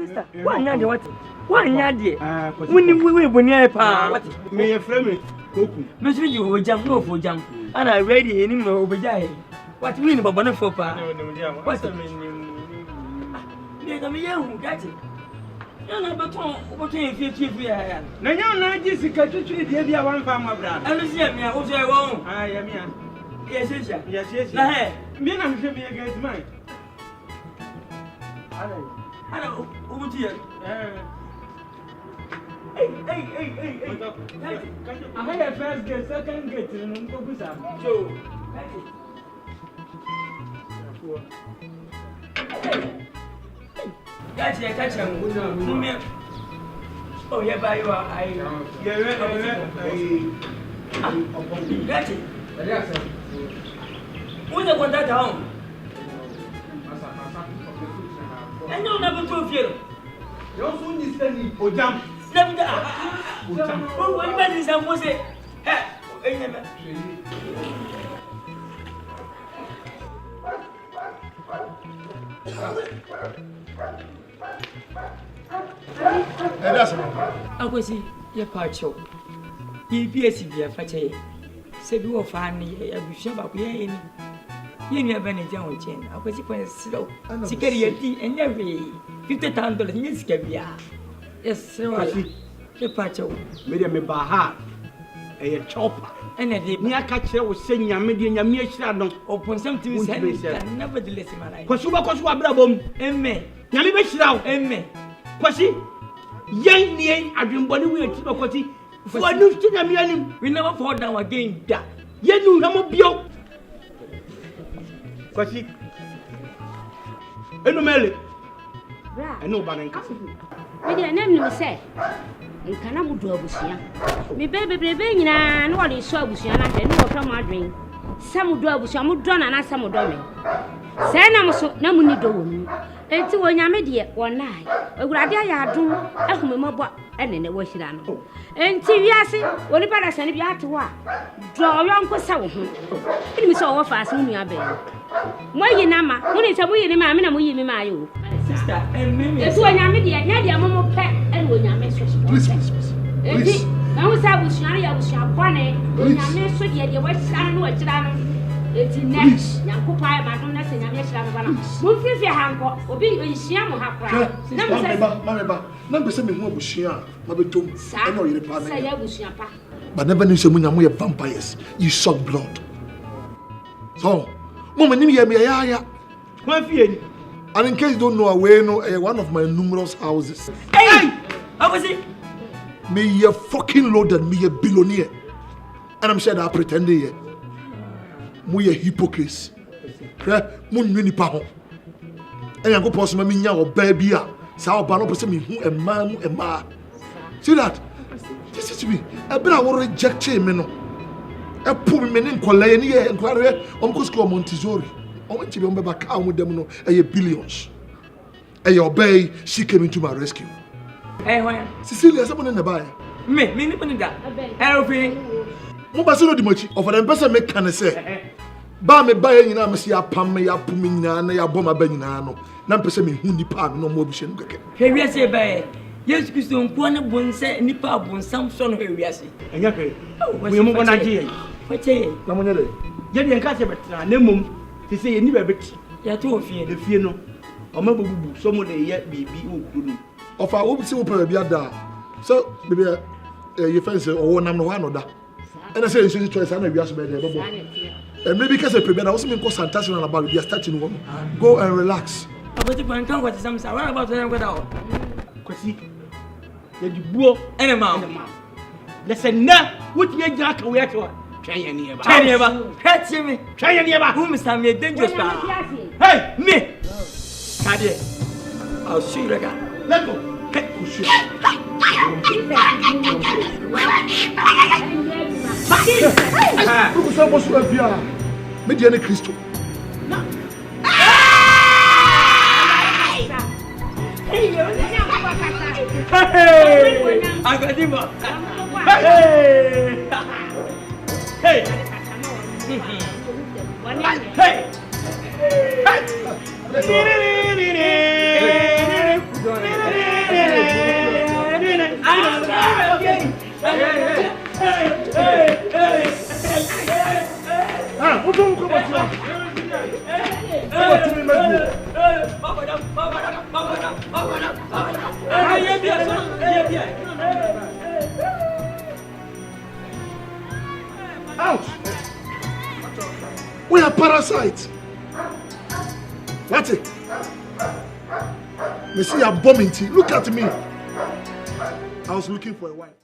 Sister, one yard what? 1 yard. When we near what? May a friend Miss you will jump no for jump. And I ready any more over. What mean about one for pa? What's the meaning? Young, got it. You're not what if you are. Now, you're Jessica to treat the other one farmer brand. I was here, I was there. I am here. Yes, yes, yes. Me, I'm sure be against mine. Hello, over here. Hey. I have first get, second get, and go with them. Joe. Catch him. Oh, yeah, by you are. Got it. Who's the one that home? I know never to feel. You're soon standing for jump. Never. Oh, what is that? Was it? I was your part show. EPS, dear Fatty. Said you were funny. I wish about me. You never been a young chain. I was going slow. Security and every $50 in Scabia. Yes, sir. The patcho. Madame Baha, a chopper. And I did near catcher was saying your median, your mere shadow, open something to say, nevertheless, my life. Kosuba Kosua Brabum, and me. Yamish now, and me. Quasi, young near, I dream body will keep a quasi. For a new student, we never fall down again. Yenu, no bio. Quasi, and no melly. I know Bananka. Maybe I never say. You cannot do a bushia. Me baby, baby, and what is so bushia, and no from my dream. Some would do a bushia, would run and some would do. Sana so no money do. And to when I'm idiot one night, a gradia do a humble and in the wash it. And Tiviasi, what about us and if you had to walk? Draw your uncle so. It was so fast when you are bed. Why you nama? When it's a way in my mina, we my you. Sister, and Mimi, that's when I'm idiot, Nadia, Mamma Pet, and when you're mistress. Please. I was out with Shania, was your bonnet, when you're mistress, yet your west son, what it's in next. Now, Papa, my don't say, I'm yes, I'm move if your hand or be in Siam or have cried. Number 7 more Bushia, Mother Tom, I know you're the but never knew some we have vampires. You suck blood. So, Mama, and in case you don't know, away no one of my numerous houses. Hey! How was it? Me you fucking loaded, me a billionaire. And I'm saying I pretend here. Me a hypocrite. Mun mini paho. And I go post my minya or baby. Sao bano person me who a man. See that? This is me. I been I will reject him, no. I put me in Colony and Quarry, Uncle School Montessori. I want to be on my back with them, no, billions. And your bay, she came into my rescue. Hey, why? Cecilia, someone in the buy. Me, that. Aeroplane. Mobasino di mochi, of an person make can say. Ba me buy in Amasia Pam, ya Pumina, ya Boma Benino. Nan person me who depart no more vision. Here we say, by yes, Christian, one of one say, Nipa, one some son here we see. And you we move on idea. What say, Mamma? Jenny and Cassia, Nemum, to say any bit. You are too fear the fear no. Or maybe someone yet be good. Of our own super biada. So, maybe your friends or one I'm no one or that. And I say, it's choice, I know you ask me. And maybe because I prepare, I also mean, fantastic about your starting one. Go and relax. I was going to what some around about them without. Quasi, the book and a mouth. Listen, now, what you jack away to her? Try any about. Catch me. Try any about whom is some dangerous. Hey, me. Caddy, I'll see you again. Let go. Who's supposed to be a Mediana Christo? Hey, I got him up. Hey, hey, Out! We are parasites. That's it. You see, I'm bombing tea. Look at me. I was looking for a wife.